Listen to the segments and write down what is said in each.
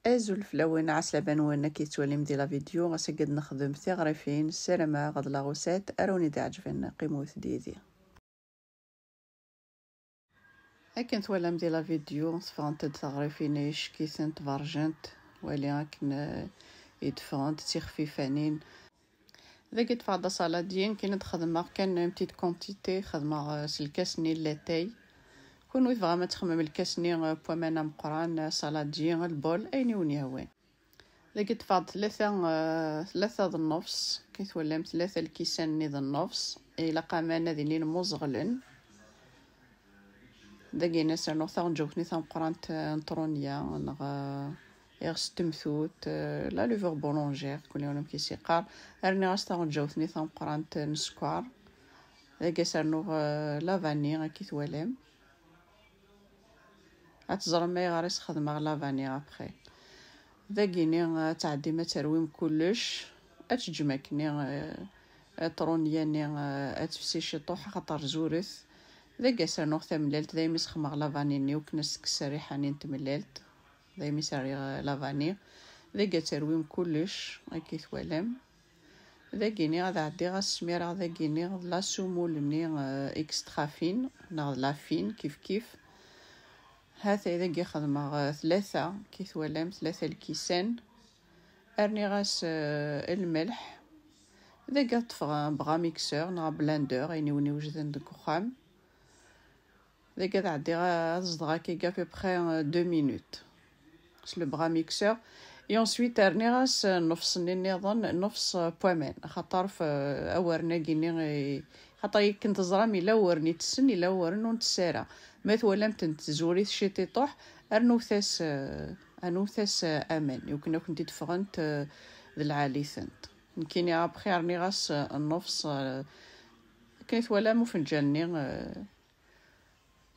ازول فلاوين عسلابان وانا كيتولي مدي لا فيديو غاسقد نخدم ثغرفين السلامة غد لاغوسات اروني دا عجبنا قيمو ثديدي هاكن تولا مدي لا فيديو صفانت ثغرفين ايش كيسنت فارجنت ولي هاكن يدفونت تيخفيفانين ذاك تفاضا صالادين كي نتخدم كان بتيت كونتيتي خدمه سلكاسني لاتاي كون فغاما تخمم الكاسني بومانا مقران صالادين البول ايني ونيهوين ذاك تفاض ثلاثة د النفس كي تولام ثلاثة الكيسان ني د النفس إلا قامانا ذينين مزغلن ذاك ناس نوثا نجوكني ثم قرانت نطرونيا نغا يغس تمثوت لا لوفر بولونجير كل يوم كيسيقار راني غاستا نجوثني ثم قرانت نسكوار ذاك سرنو لا فاني كي توالام اتزرم ما يغارس خدمه لا فاني ابخي ذاكيني تعدي ما ترويم كلش اتجمكني طرونيا ني اتفسي شي طوح خاطر زورث ذاك سرنو ثمللت دايما سخمغ لا فاني وكنس كسريحه ني تمللت دايما ساري لا فاني ذاك ترويم كلش كي توالام ذاكيني غادا عدي غاسمير ذاكيني لا سومول ني اكسترا فين ناض لا فين كيف هذا إذا جي خدمة ثلاثة كي توالام ثلاثة الكيسان أرني غاس الملح إذا جا طفغ بغا ميكسور نا بلاندر يعني وني وجدن دك وخام إذا جا تعدي غا كي جا ببخي 2 مينوت سلو بغا ميكسور et ensuite أرني غاس نفس نظن نفس بومان خاطر في أورنا جيني خاطر كنت زرامي لا ورني تسني لا ورنو نتسارع ما توالم تنتزوري شيتي طوح أنوثاس أمان يمكن كنت تفغنت العالي ثنت كيني أبخي أرني غاس النفس كنت ولا مو في الجني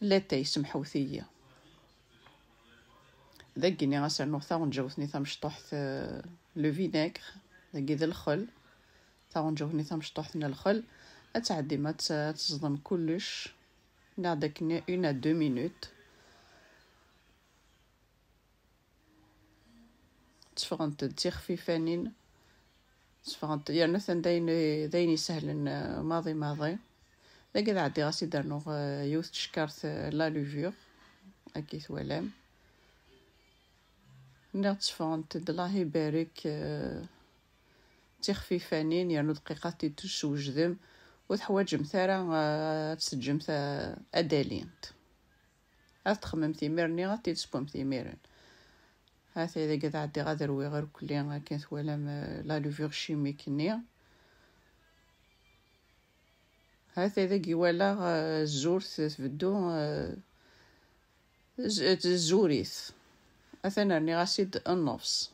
لا تيس محوثية ذاكيني غاس نوثا ونجوثني ثم شطحت لو فينيغر ذاكي ذا الخل ثا ونجوثني ثم شطحتنا الخل أتعدي ما تصدم كلش نعدك 1 à 2 minutes تفغنت تخفيفانين تفغنت يعني مثلا دايني سهل ماضي ذاك عدي غاسي درنو يوث تشكرت لا لوفور اكي ثوالام تفغنت الله يبارك تخفيفانين يعني دقيقات تسوجدم وتحواج مثلا تسجم أدالينت تخمم ثميرني غاتي تسبوم ثميرن هذا إذا قد عدي غادروي غير كلي كان ثوالام لا لوفور شيميك ني هذا إذا قيوالا الزور تفدو الزوريث أثنى رني غاسيد النفس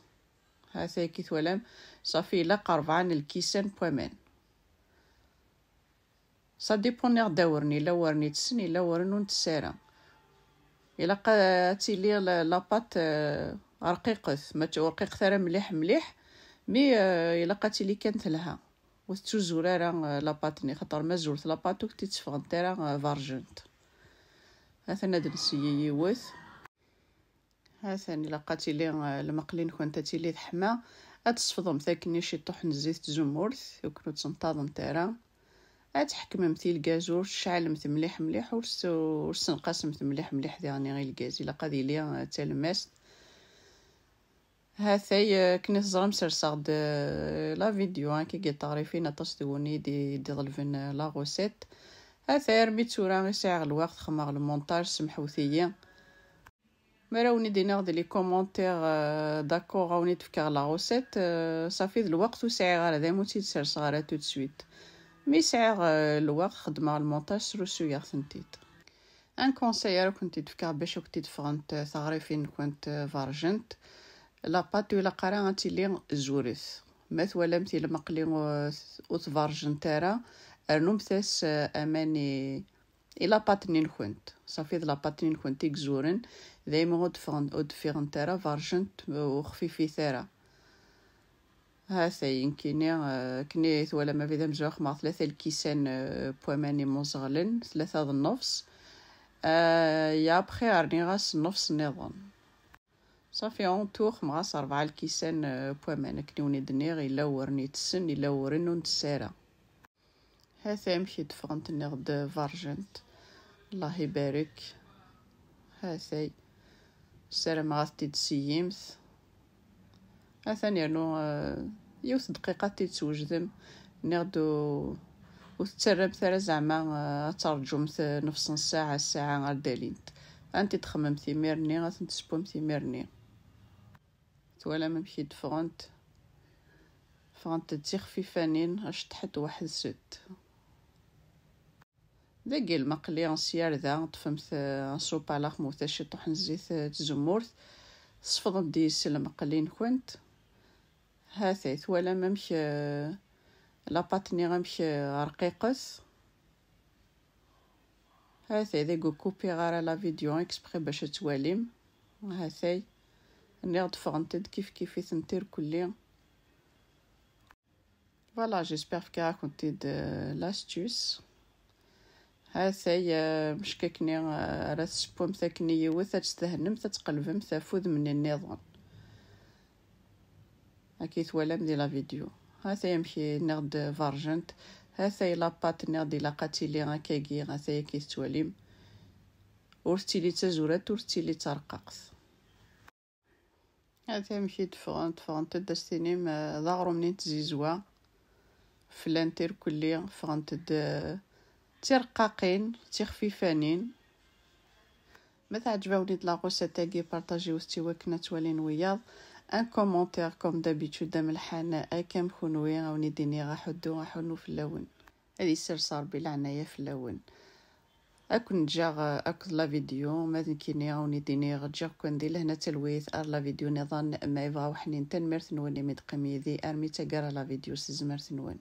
هذا كي ثوالام صافي لا قربعان الكيسان بومان سا ديبونيغ داورني لا ورني تسني لا ورنو نتسارا الا تيلي لاباط رقيقث ما رقيق ثرا مليح مي الا قاتيلي كانت لها وتزورا لاباطني خاطر ما زورت لاباطو كنتي تفغن ترا فارجنت هذا نادن سيي يوث هذا الا قاتيلي المقلين كنت تيلي حما اتصفضم ثاكني شي طحن زيت زمورث وكنو تنتظم ترا أتحكم مثل الجازور شعل مليح ورسنقاسم مليح يعني غير الجاز إلا قادي ليا تلمست هاثاي كنت زرم سرسغد لا فيديو كي تعرفين تصدقوني دي ظلفن لا غوسيت هاثاي رميت صورة غي ساعة الوقت خماغ المونتاج سمحوثية مراوني دينا غدي لي كومونتير داكور راوني تفكر لا غوسيت صافي الوقت وساعة غير هذا موتي تسرسغ تو تسويت مي ساعة الوقت خدمة المونتاج سروسو يغثنتيت ان كونسيير كنت تفكر باش كنت تفغنت ثغريفين كنت فارجنت لاباط ولا قرا تيلي زورث مثلا مثل مقلي وتفارجن ترى ارنمثس اماني الى باتنين كنت صافي لا باتنين كنت يكزورن دايما ودفغن ترى فارجنت وخفيفي ثرا هذا يمكن كني ولا ما في مزوخ مع 3 الكيسان بوماني مزغلن 3 النفس يا بخي رني غاس نفس النظام صافي اون توخ مغاس 4 الكيسان بوامان كنيوني دنيغ إلا ورني تسن إلا ورنو نتسارا. هاثا يمشي دفغنت نغد فارجنت الله يبارك. هاثاي سارة مغاس تيدسييمث. هاثا نيرنو يوث دقيقة تيتسوجدم نغدو وتتسرب ثرى زعما ترجم نفس ساعة الساعة غير دالينت انت تخمم ثميرني غاتن تسبوم ثميرني تولا ممشي دفغنت تخفيفانين اش تحت واحد ست ذاكي المقلي انسيار ذا طفمت نصوب على خموثة شطوح نزيت تزمورت صفضت ديس المقلين كنت هاثيث ولا ممشي لاباطني غمشي رقيقث. هاثاي ذاكو كوبي غارة لا فيديو اكسبري باش تواليم. هاثاي نغد فغنتد كيف ثنتير كلي. فوالا جيسبر كي راكونتيد لاستوس. هاثاي مش كاكني راه تسبوم ثاكني يوث تستهنم تتقلبم تفوذ من النظام هاكي توالم دي لا فيديو. هاثاي يمشي نغد فارجنت. هاثاي لاباط نغدي لاقاتي لي هكاكي هاثاي كي تواليم ورتيلي تزورات ورتيلي ترققت. هاثاي يمشي تفغنت داستينيم ضاغرو منين تزيزوا فلانتير كلي فغنت ترقاقين تخفيفانين. متى عجبوني لاغوسا تاكي بارطاجيو استواكنا توالين وياض ان كومونتير كوم دابيتود دام الحانة اكام خونوي غاوني ديني غاحنو في اللون هادي سر صار بالعناية في اللون اكون جا اكد لا فيديو ماذا كيني غاوني ديني غجا كون دي لهنا تلويث ار لا فيديو نظن ما يبغاو حنين تنمرت نوني مدقمي ذي ارمي تقرا لا فيديو سزمرت نون.